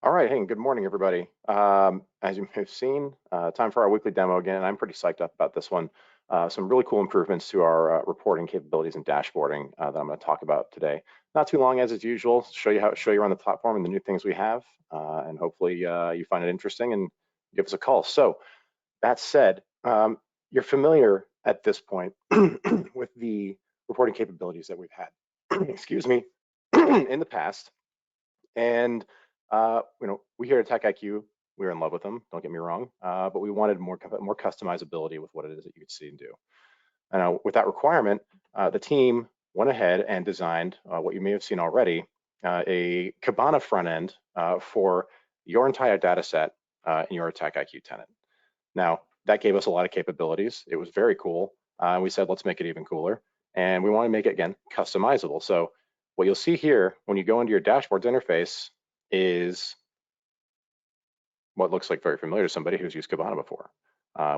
All right, hey, good morning, everybody. As you may have seen, time for our weekly demo again, and I'm pretty psyched up about this one. Some really cool improvements to our reporting capabilities and dashboarding that I'm going to talk about today. Not too long as usual, show you around the platform and the new things we have, and hopefully you find it interesting and give us a call. So that said, you're familiar at this point with the reporting capabilities that we've had, excuse me, in the past. And we here at AttackIQ, we were in love with them. Don't get me wrong, but we wanted more customizability with what it is that you could see and do. And with that requirement, the team went ahead and designed what you may have seen already, a Kibana front end for your entire data set in your AttackIQ tenant. Now, that gave us a lot of capabilities. It was very cool. We said, let's make it even cooler. And we want to make it, again, customizable. So what you'll see here when you go into your dashboards interface is what looks like very familiar to somebody who's used Kibana before.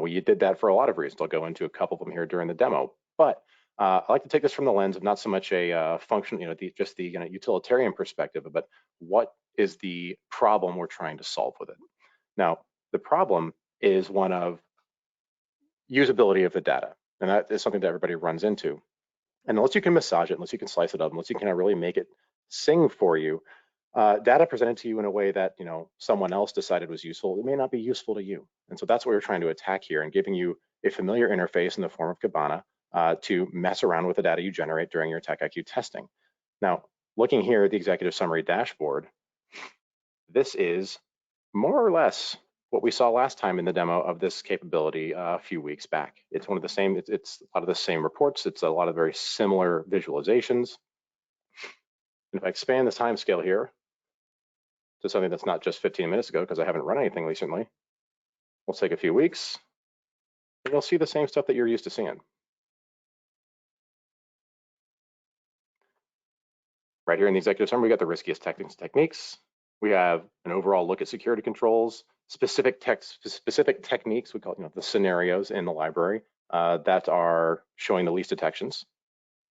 We did that for a lot of reasons. I'll go into a couple of them here during the demo. But I like to take this from the lens of not so much a function, just the utilitarian perspective, but what is the problem we're trying to solve with it. Now, the problem is one of usability of the data, and that is something that everybody runs into. And unless you can massage it, unless you can slice it up, unless you can really make it sing for you, data presented to you in a way that someone else decided was useful, it may not be useful to you. And so that's what we're trying to attack here, and giving you a familiar interface in the form of Kibana to mess around with the data you generate during your AttackIQ testing. Now, looking here at the executive summary dashboard, this is more or less what we saw last time in the demo of this capability a few weeks back. It's one of the same, it's a lot of the same reports. It's a lot of very similar visualizations. And if I expand the time scale here to something that's not just 15 minutes ago, because I haven't run anything recently, we'll take a few weeks, and you'll see the same stuff that you're used to seeing. Right here in the executive summary, we got the riskiest techniques. We have an overall look at security controls, specific techniques, we call it, the scenarios in the library that are showing the least detections,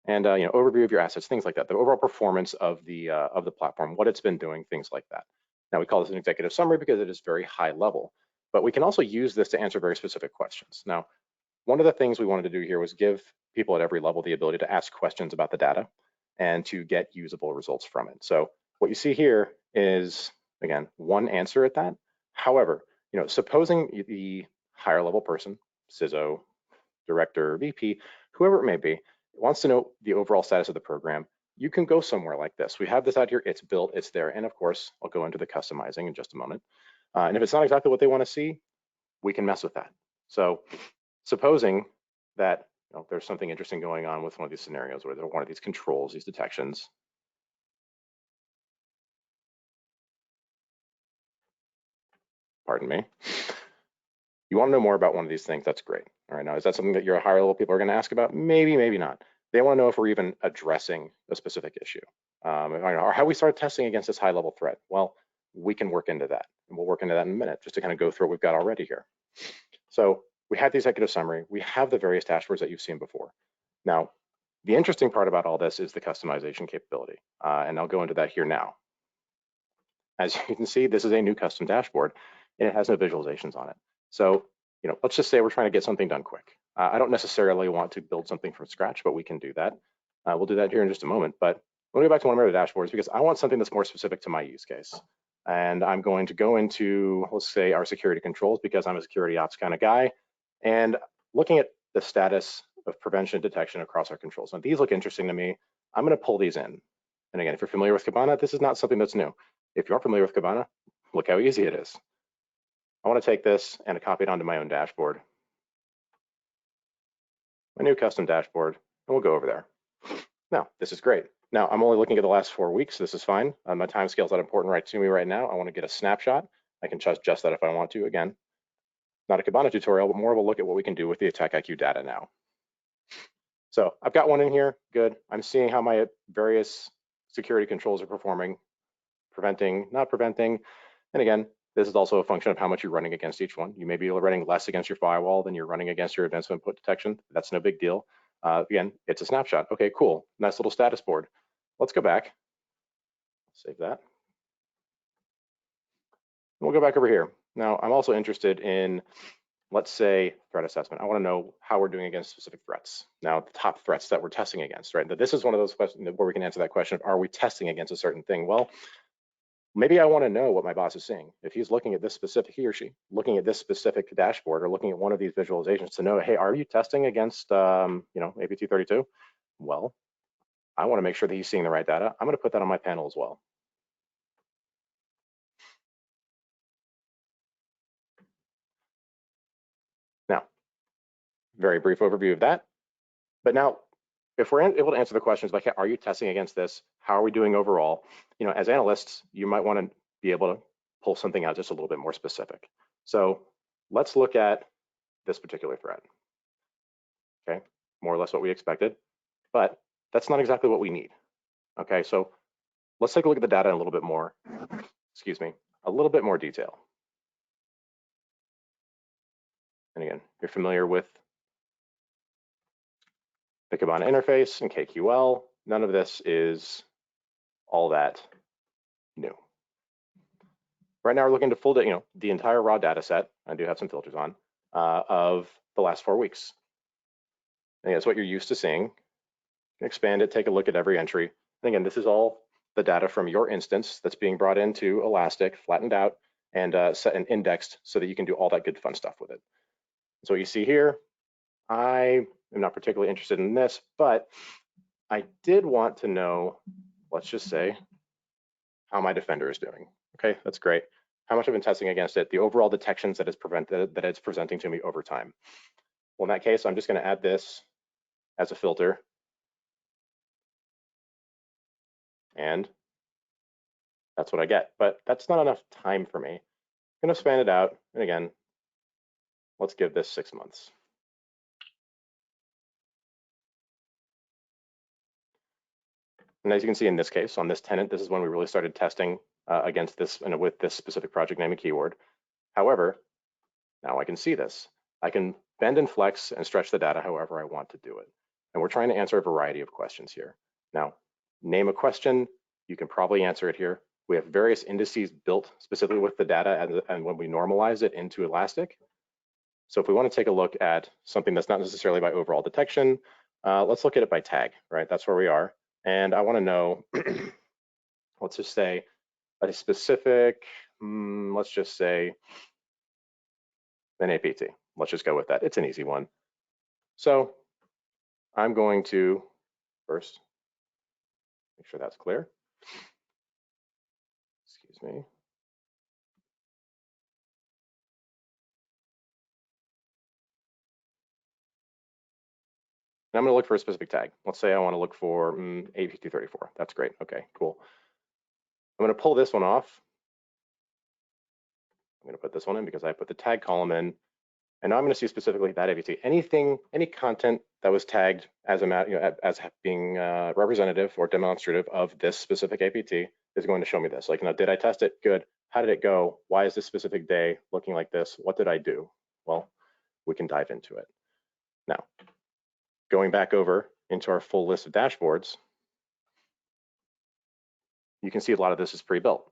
and overview of your assets, things like that. The overall performance of the platform, what it's been doing, things like that. Now we call this an executive summary because it is very high level, but we can also use this to answer very specific questions. Now, one of the things we wanted to do here was give people at every level the ability to ask questions about the data and to get usable results from it. So what you see here is, again, one answer at that. However, supposing the higher level person, CISO, director, VP, whoever it may be, wants to know the overall status of the program, you can go somewhere like this. We have this out here, it's built, it's there. And of course, I'll go into the customizing in just a moment. And if it's not exactly what they want to see, we can mess with that. So supposing that there's something interesting going on with one of these scenarios, or one of these controls, these detections. Pardon me. You want to know more about one of these things, that's great. All right, now, is that something that your higher level people are going to ask about? Maybe, maybe not. They want to know if we're even addressing a specific issue, or how we start testing against this high level threat. Well, we can work into that, and we'll work into that in a minute, just to kind of go through what we've got already here. So we have the executive summary, we have the various dashboards that you've seen before. Now, the interesting part about all this is the customization capability, and I'll go into that here now. As you can see, this is a new custom dashboard, and it has no visualizations on it. So, let's just say we're trying to get something done quick. I don't necessarily want to build something from scratch, but we can do that. We'll do that here in just a moment. But let me go back to one of my other dashboards because I want something that's more specific to my use case. And I'm going to go into, let's say, our security controls, because I'm a security ops kind of guy, and looking at the status of prevention and detection across our controls. Now, these look interesting to me. I'm going to pull these in. And again, if you're familiar with Kibana, this is not something that's new. If you aren't familiar with Kibana, look how easy it is. I want to take this and copy it onto my own dashboard, my new custom dashboard, and we'll go over there. Now, this is great. Now, I'm only looking at the last 4 weeks. This is fine. My time scale is not important right to me right now. I want to get a snapshot. I can adjust that if I want to. Again, not a Kibana tutorial, but more of a look at what we can do with the AttackIQ data now. So I've got one in here. Good. I'm seeing how my various security controls are performing, preventing, not preventing. And again, this is also a function of how much you're running against each one. You may be running less against your firewall than you're running against your advanced input detection. That's no big deal. Again, it's a snapshot. Okay, cool. Nice little status board. Let's go back. Save that. We'll go back over here. Now, I'm also interested in, let's say, threat assessment. I want to know how we're doing against specific threats. Now, the top threats that we're testing against, right? This is one of those questions where we can answer that question of, are we testing against a certain thing? Well, maybe I want to know what my boss is seeing. If he's looking at this specific, he or she, looking at this specific dashboard or looking at one of these visualizations to know, hey, are you testing against, APT 32? Well, I want to make sure that he's seeing the right data. I'm going to put that on my panel as well. Now, very brief overview of that. But now, if we're able to answer the questions like, are you testing against this? How are we doing overall? As analysts, you might want to be able to pull something out just a little bit more specific. So let's look at this particular threat. Okay, more or less what we expected, but that's not exactly what we need. Okay, so let's take a look at the data in a little bit more, a little bit more detail. And again, you're familiar with the Kibana interface and KQL. None of this is all that new. Right now, we're looking to full, the entire raw data set. I do have some filters on of the last 4 weeks. And that's what you're used to seeing. Expand it, take a look at every entry. And again, this is all the data from your instance that's being brought into Elastic, flattened out, and set and indexed so that you can do all that good fun stuff with it. So what you see here, I am not particularly interested in this, but I did want to know, let's just say, how my defender is doing. Okay, that's great. How much I've been testing against it, the overall detections that it's presenting to me over time. Well, in that case, I'm just going to add this as a filter. And that's what I get. But that's not enough time for me. I'm going to span it out. And again, let's give this 6 months. And as you can see in this case, on this tenant, this is when we really started testing against this and with this specific project name and keyword. However, now I can see this. I can bend and flex and stretch the data however I want to do it. And we're trying to answer a variety of questions here. Now, name a question, you can probably answer it here. We have various indices built specifically with the data and when we normalize it into Elastic. So if we want to take a look at something that's not necessarily by overall detection, let's look at it by tag, right? That's where we are. And I want to know, let's just say a specific, let's just say an APT. Let's just go with that. It's an easy one. So I'm going to first make sure that's clear. Excuse me. And I'm going to look for a specific tag. Let's say I want to look for APT 34. That's great. Okay, cool. I'm going to pull this one off. I'm going to put this one in because I put the tag column in. And now I'm going to see specifically that APT. Any content that was tagged as as being representative or demonstrative of this specific APT is going to show me this. Like, did I test it? Good. How did it go? Why is this specific day looking like this? What did I do? Well, we can dive into it. Now, going back over into our full list of dashboards, you can see a lot of this is pre-built.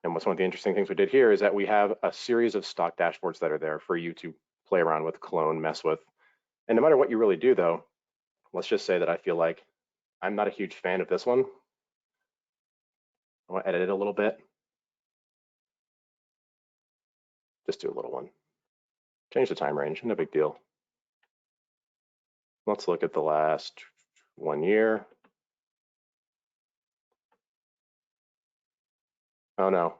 And what's one of the interesting things we did here is that we have a series of stock dashboards that are there for you to play around with, clone, mess with. And no matter what you really do though, let's just say that I feel like I'm not a huge fan of this one. I want to edit it a little bit. Just do a little one. Change the time range, no big deal. Let's look at the last 1 year. Oh no,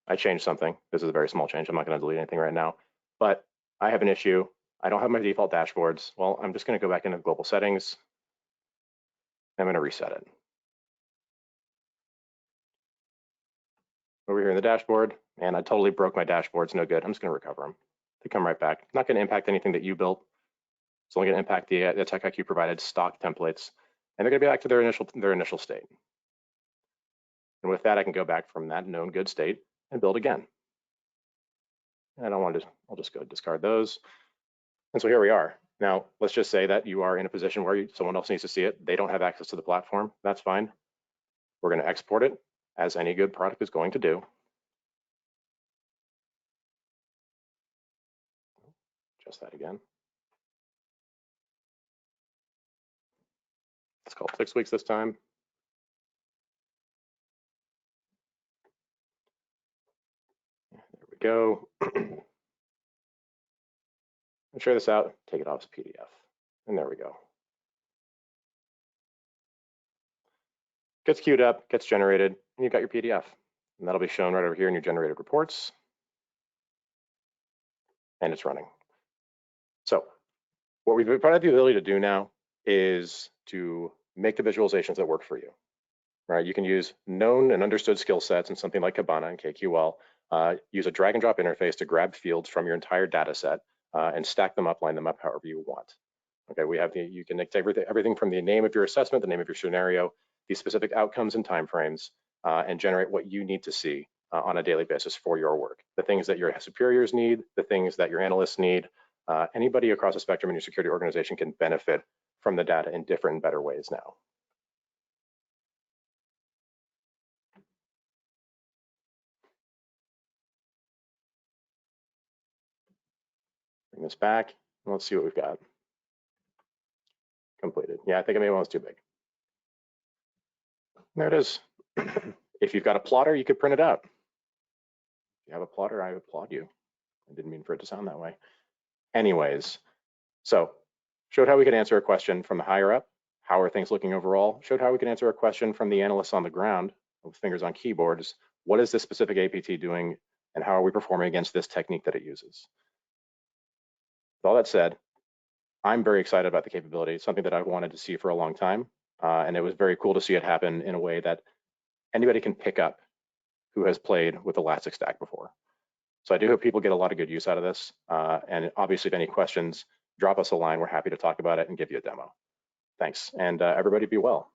I changed something. This is a very small change. I'm not going to delete anything right now, but I have an issue. I don't have my default dashboards. Well, I'm just going to go back into global settings. I'm going to reset it. Over here in the dashboard, and I totally broke my dashboards. No good. I'm just going to recover them. They come right back. Not going to impact anything that you built. It's only going to impact the AttackIQ provided stock templates, and they're going to be back to their initial state. And with that, I can go back from that known good state and build again. I don't want to. I'll just go discard those. And so here we are. Now, let's just say that you are in a position where someone else needs to see it. They don't have access to the platform. That's fine. We're going to export it as any good product is going to do. Just that again. Let's call it 6 weeks this time. There we go. Share this out, take it off as PDF. And there we go. Gets queued up, gets generated, and you've got your PDF. And that'll be shown right over here in your generated reports. And it's running. So what we've provided the ability to do now is to make the visualizations that work for you. Right? You can use known and understood skill sets in something like Kibana and KQL. Use a drag and drop interface to grab fields from your entire data set and stack them up, line them up however you want. Okay, we have you can take everything from the name of your assessment, the name of your scenario, the specific outcomes and timeframes, and generate what you need to see on a daily basis for your work. The things that your superiors need, the things that your analysts need, anybody across the spectrum in your security organization can benefit from the data in different and better ways now. Bring this back, and let's see what we've got. Completed. Yeah, I think maybe one was too big. There it is. If you've got a plotter, you could print it out. If you have a plotter, I applaud you. I didn't mean for it to sound that way. Anyways, so showed how we could answer a question from the higher up. How are things looking overall? Showed how we can answer a question from the analysts on the ground with fingers on keyboards. What is this specific APT doing, and how are we performing against this technique that it uses? With all that said, I'm very excited about the capability. It's something that I've wanted to see for a long time, and it was very cool to see it happen in a way that anybody can pick up who has played with Elastic Stack before. So I do hope people get a lot of good use out of this. And obviously, if any questions, drop us a line. We're happy to talk about it and give you a demo. Thanks, and everybody be well.